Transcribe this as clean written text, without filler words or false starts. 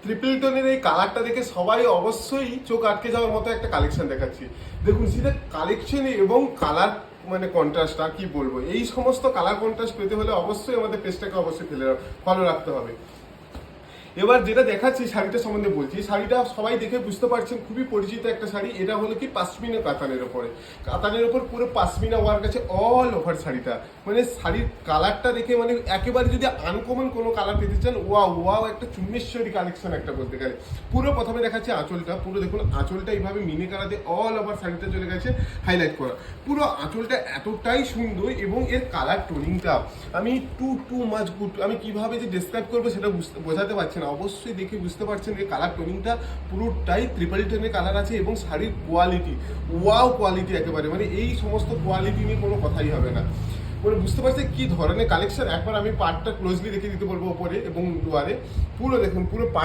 Triple টোনের এই কালারটা দেখে সবাই অবশ্যই চোখ আটকে যাওয়ার মতো একটা কালেকশন দেখাচ্ছি। দেখুন সেটা কালেকশন এবং কালার মানে কন্ট্রাস্ট, আর কি বলবো, এই সমস্ত কালার কন্ট্রাস্ট পেতে হলে অবশ্যই আমাদের পেজটাকে অবশ্যই ফলো রাখতে হবে। এবার যেটা দেখাচ্ছি শাড়িটা সম্বন্ধে বলছি, শাড়িটা সবাই দেখে বুঝতে পারছেন খুবই পরিচিত একটা শাড়ি। এটা হলো কি পাশমিনা কাতানের ওপরে, কাতানের ওপর পুরো পাশমিনা ওয়ার্ক আছে অল ওভার শাড়িটা। মানে শাড়ির কালারটা দেখে মানে একেবারে যদি আনকমন কোনো কালার পেতে চান, ওয়াও ওয়াও একটা চুম্বেশ্বরী কালেকশন একটা বলতে গেলে। পুরো প্রথমে দেখাচ্ছি আঁচলটা, পুরো দেখুন আঁচলটা এইভাবে মিনি কালার দিয়ে অল ওভার শাড়িটা চলে গেছে হাইলাইট করা। পুরো আঁচলটা এতটাই সুন্দর এবং এর কালার টোনিংটা আমি টু মাচ গুড, আমি কিভাবে যে ডেসক্রাইব করবো সেটা বোঝাতে পারছি না। অবশ্যই দেখে বুঝতে পারছেন যে কালার টোনিংটা পুরোটাই ট্রিপল টোনের কালার আছে এবং শাড়ির কোয়ালিটি ওয়াও কোয়ালিটি একেবারে, মানে এই সমস্ত কোয়ালিটি নিয়ে কোনো কথাই হবে না। মানে বুঝতে পারছি কি ধরনের কালেকশন। একবার আমি পার্টটা ক্লোজলি রেখে দিতে বলবো ওপরে এবং দুয়ারে। পুরো দেখুন পুরো